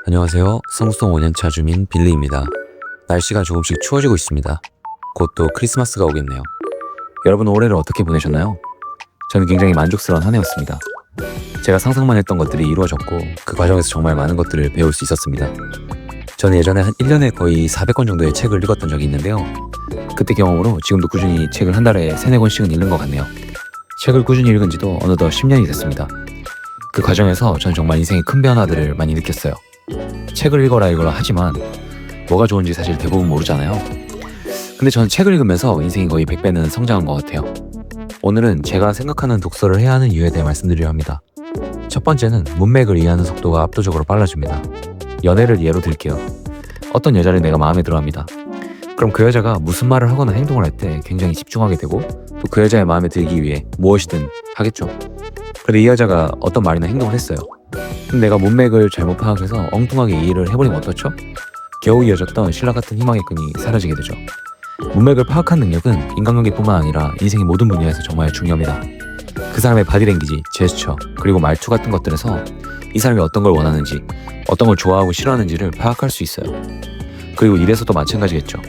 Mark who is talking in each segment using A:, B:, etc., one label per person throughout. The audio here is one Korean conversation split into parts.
A: 안녕하세요. 성수동 5년차 주민 빌리입니다. 날씨가 조금씩 추워지고 있습니다. 곧 또 크리스마스가 오겠네요.
B: 여러분 올해를 어떻게 보내셨나요? 저는 굉장히 만족스러운 한 해였습니다. 제가 상상만 했던 것들이 이루어졌고 그 과정에서 정말 많은 것들을 배울 수 있었습니다.
A: 저는 예전에 한 1년에 거의 400권 정도의 책을 읽었던 적이 있는데요.
B: 그때 경험으로 지금도 꾸준히 책을 한 달에 3-4권씩은 읽는 것 같네요. 책을 꾸준히 읽은 지도 어느덧 10년이 됐습니다. 그 과정에서 저는 정말 인생의 큰 변화들을 많이 느꼈어요. 책을 읽어라 하지만 뭐가 좋은지 사실 대부분 모르잖아요. 근데 저는 책을 읽으면서 인생이 거의 100배는 성장한 것 같아요.
A: 오늘은 제가 생각하는 독서를 해야 하는 이유에 대해 말씀드리려 합니다. 첫 번째는 문맥을 이해하는 속도가 압도적으로 빨라집니다.
B: 연애를 예로 들게요. 어떤 여자를 내가 마음에 들어 합니다. 그럼 그 여자가 무슨 말을 하거나 행동을 할 때 굉장히 집중하게 되고 또 그 여자의 마음에 들기 위해 무엇이든 하겠죠. 그런데 이 여자가 어떤 말이나 행동을 했어요. 근데 내가 문맥을 잘못 파악해서 엉뚱하게 이해를 해버리면 어떻죠? 겨우 이어졌던 신라 같은 희망의 끈이 사라지게 되죠. 문맥을 파악한 능력은 인간관계뿐만 아니라 인생의 모든 분야에서 정말 중요합니다. 그 사람의 바디랭귀지, 제스처, 그리고 말투 같은 것들에서 이 사람이 어떤 걸 원하는지, 어떤 걸 좋아하고 싫어하는지를 파악할 수 있어요. 그리고 일에서도 마찬가지겠죠.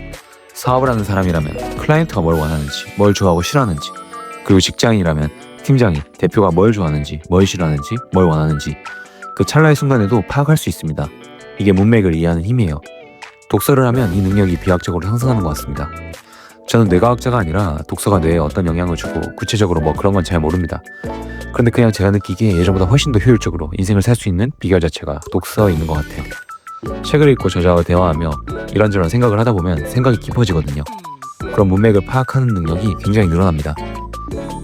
B: 사업을 하는 사람이라면 클라이언트가 뭘 원하는지, 뭘 좋아하고 싫어하는지, 그리고 직장인이라면 팀장이, 대표가 뭘 좋아하는지, 뭘 싫어하는지, 뭘 원하는지 그 찰나의 순간에도 파악할 수 있습니다. 이게 문맥을 이해하는 힘이에요. 독서를 하면 이 능력이 비약적으로 상승하는 것 같습니다. 저는 뇌과학자가 아니라 독서가 뇌에 어떤 영향을 주고 구체적으로 뭐 그런 건 잘 모릅니다. 그런데 그냥 제가 느끼기에 예전보다 훨씬 더 효율적으로 인생을 살 수 있는 비결 자체가 독서에 있는 것 같아요. 책을 읽고 저자와 대화하며 이런저런 생각을 하다 보면 생각이 깊어지거든요. 그럼 문맥을 파악하는 능력이 굉장히 늘어납니다.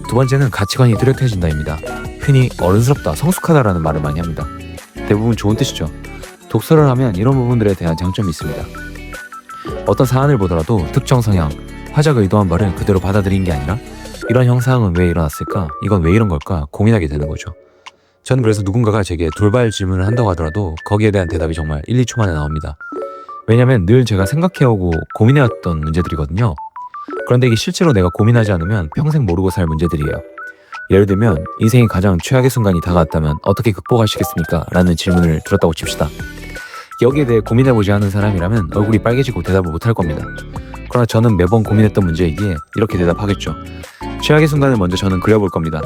B: 두 번째는 가치관이 뚜렷해진다입니다. 흔히 어른스럽다, 성숙하다라는 말을 많이 합니다. 대부분 좋은 뜻이죠. 독서를 하면 이런 부분들에 대한 장점이 있습니다. 어떤 사안을 보더라도 특정 성향, 화자가 의도한 바를 그대로 받아들인 게 아니라 이런 형상은 왜 일어났을까? 이건 왜 이런 걸까? 고민하게 되는 거죠.
A: 저는 그래서 누군가가 제게 돌발 질문을 한다고 하더라도 거기에 대한 대답이 정말 1-2초 만에 나옵니다.
B: 왜냐면 늘 제가 생각해오고 고민해왔던 문제들이거든요. 그런데 이게 실제로 내가 고민하지 않으면 평생 모르고 살 문제들이에요. 예를 들면 인생의 가장 최악의 순간이 다가왔다면 어떻게 극복하시겠습니까? 라는 질문을 들었다고 칩시다. 여기에 대해 고민해보지 않은 사람이라면 얼굴이 빨개지고 대답을 못할 겁니다. 그러나 저는 매번 고민했던 문제이기에 이렇게 대답하겠죠. 최악의 순간을 먼저 저는 그려볼 겁니다.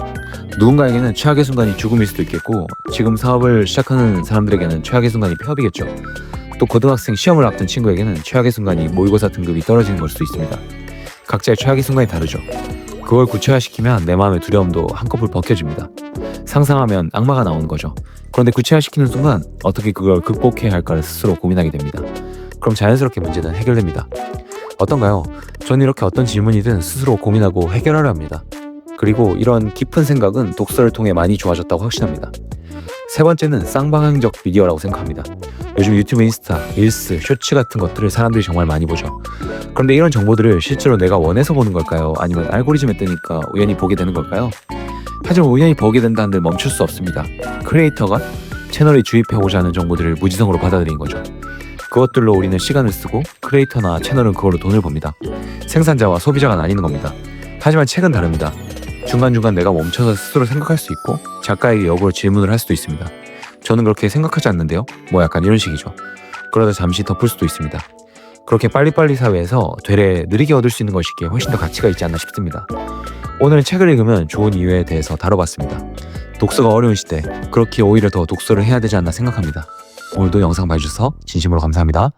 B: 누군가에게는 최악의 순간이 죽음일 수도 있겠고 지금 사업을 시작하는 사람들에게는 최악의 순간이 폐업이겠죠. 또 고등학생 시험을 앞둔 친구에게는 최악의 순간이 모의고사 등급이 떨어지는 걸 수도 있습니다. 각자의 최악의 순간이 다르죠. 그걸 구체화시키면 내 마음의 두려움도 한꺼풀 벗겨집니다. 상상하면 악마가 나오는 거죠. 그런데 구체화시키는 순간 어떻게 그걸 극복해야 할까를 스스로 고민하게 됩니다. 그럼 자연스럽게 문제는 해결됩니다. 어떤가요? 저는 이렇게 어떤 질문이든 스스로 고민하고 해결하려 합니다. 그리고 이런 깊은 생각은 독서를 통해 많이 좋아졌다고 확신합니다. 세 번째는 쌍방향적 미디어라고 생각합니다. 요즘 유튜브, 인스타, 릴스, 쇼츠 같은 것들을 사람들이 정말 많이 보죠. 그런데 이런 정보들을 실제로 내가 원해서 보는 걸까요? 아니면 알고리즘에 뜨니까 우연히 보게 되는 걸까요? 하지만 우연히 보게 된다 한들 멈출 수 없습니다. 크리에이터가 채널에 주입해오자 하는 정보들을 무지성으로 받아들인 거죠. 그것들로 우리는 시간을 쓰고 크리에이터나 채널은 그걸로 돈을 법니다. 생산자와 소비자가 나뉘는 겁니다. 하지만 책은 다릅니다. 중간중간 내가 멈춰서 스스로 생각할 수 있고 작가에게 역으로 질문을 할 수도 있습니다. 저는 그렇게 생각하지 않는데요? 뭐 약간 이런 식이죠. 그러다 잠시 덮을 수도 있습니다. 그렇게 빨리빨리 사회에서 되레 느리게 얻을 수 있는 것이기에 훨씬 더 가치가 있지 않나 싶습니다. 오늘은 책을 읽으면 좋은 이유에 대해서 다뤄봤습니다. 독서가 어려운 시대, 그렇게 오히려 더 독서를 해야 되지 않나 생각합니다. 오늘도 영상 봐주셔서 진심으로 감사합니다.